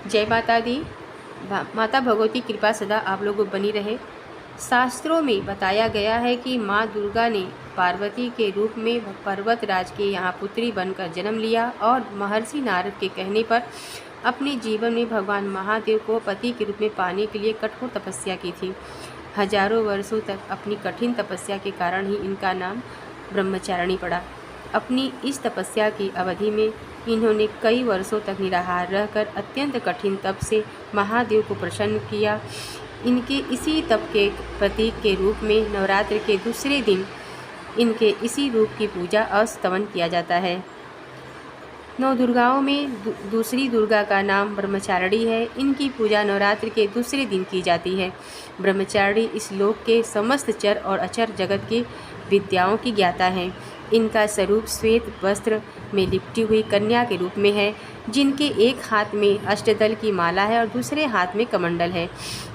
जय माता दी। माता भगवती कृपा सदा आप लोगों को बनी रहे। शास्त्रों में बताया गया है कि माँ दुर्गा ने पार्वती के रूप में पर्वतराज के यहाँ पुत्री बनकर जन्म लिया और महर्षि नारद के कहने पर अपने जीवन में भगवान महादेव को पति के रूप में पाने के लिए कठोर तपस्या की थी। हजारों वर्षों तक अपनी कठिन तपस्या के कारण ही इनका नाम ब्रह्मचारिणी पड़ा। अपनी इस तपस्या की अवधि में इन्होंने कई वर्षों तक निराहार रहकर अत्यंत कठिन तप से महादेव को प्रसन्न किया। इनके इसी तप के प्रतीक के रूप में नवरात्र के दूसरे दिन इनके इसी रूप की पूजा और स्तवन किया जाता है। नौ दुर्गाओं में दूसरी दुर्गा का नाम ब्रह्मचारिणी है। इनकी पूजा नवरात्र के दूसरे दिन की जाती है। ब्रह्मचारिणी इस लोक के समस्त चर और अचर जगत की विद्याओं की ज्ञाता हैं। इनका स्वरूप श्वेत वस्त्र में लिपटी हुई कन्या के रूप में है, जिनके एक हाथ में अष्टदल की माला है और दूसरे हाथ में कमंडल है।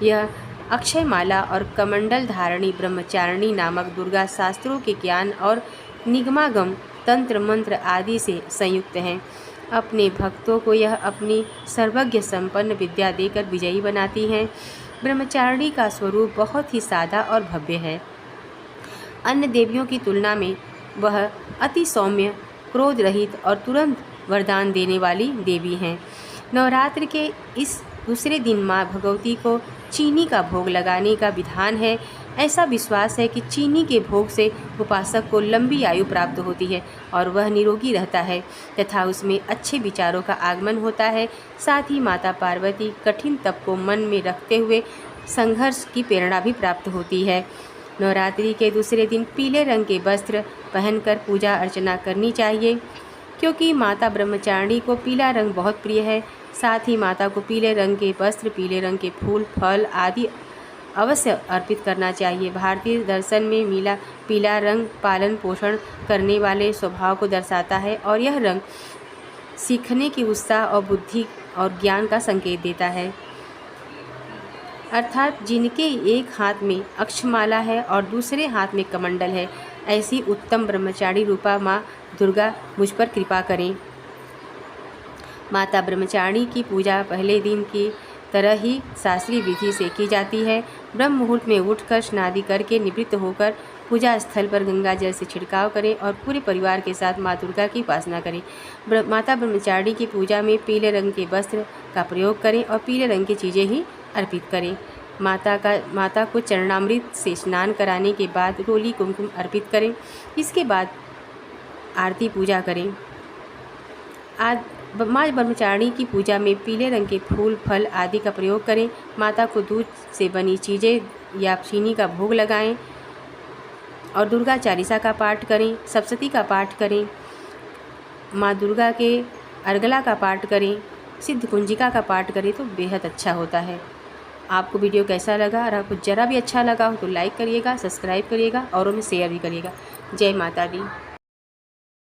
यह अक्षय माला और कमंडल धारणी ब्रह्मचारिणी नामक दुर्गा शास्त्रों के ज्ञान और निगमागम तंत्र मंत्र आदि से संयुक्त हैं। अपने भक्तों को यह अपनी सर्वज्ञ संपन्न विद्या देकर विजयी बनाती हैं। ब्रह्मचारिणी का स्वरूप बहुत ही सादा और भव्य है। अन्य देवियों की तुलना में वह अति सौम्य, क्रोध रहित और तुरंत वरदान देने वाली देवी हैं। नवरात्र के इस दूसरे दिन माँ भगवती को चीनी का भोग लगाने का विधान है। ऐसा विश्वास है कि चीनी के भोग से उपासक को लंबी आयु प्राप्त होती है और वह निरोगी रहता है तथा उसमें अच्छे विचारों का आगमन होता है। साथ ही माता पार्वती कठिन तप को मन में रखते हुए संघर्ष की प्रेरणा भी प्राप्त होती है। नवरात्रि के दूसरे दिन पीले रंग के वस्त्र पहनकर पूजा अर्चना करनी चाहिए, क्योंकि माता ब्रह्मचारिणी को पीला रंग बहुत प्रिय है। साथ ही माता को पीले रंग के वस्त्र, पीले रंग के फूल, फल आदि अवश्य अर्पित करना चाहिए। भारतीय दर्शन में पीला रंग पालन पोषण करने वाले स्वभाव को दर्शाता है और यह रंग सीखने की उत्साह और बुद्धि और ज्ञान का संकेत देता है। अर्थात जिनके एक हाथ में अक्षमाला है और दूसरे हाथ में कमंडल है, ऐसी उत्तम ब्रह्मचारिणी रूपा माँ दुर्गा मुझ पर कृपा करें। माता ब्रह्मचारिणी की पूजा पहले दिन की तरह ही शास्त्रीय विधि से की जाती है। ब्रह्म मुहूर्त में उठकर स्नादि करके निवृत्त होकर पूजा स्थल पर गंगा जल से छिड़काव करें और पूरे परिवार के साथ माँ दुर्गा की उपासना करें। माता ब्रह्मचारिणी की पूजा में पीले रंग के वस्त्र का प्रयोग करें और पीले रंग की चीज़ें ही अर्पित करें। माता को चरणामृत से स्नान कराने के बाद रोली कुमकुम अर्पित करें। इसके बाद आरती पूजा करें। माँ ब्रह्मचारिणी की पूजा में पीले रंग के फूल, फल आदि का प्रयोग करें। माता को दूध से बनी चीज़ें या चीनी का भोग लगाएं और दुर्गा चालीसा का पाठ करें, सप्तशती का पाठ करें, माँ दुर्गा के अर्गला का पाठ करें, सिद्ध कुंजिका का पाठ करें तो बेहद अच्छा होता है। आपको वीडियो कैसा लगा? और आपको ज़रा भी अच्छा लगा हो तो लाइक करिएगा, सब्सक्राइब करिएगा, औरों में शेयर भी करिएगा। जय माता दी।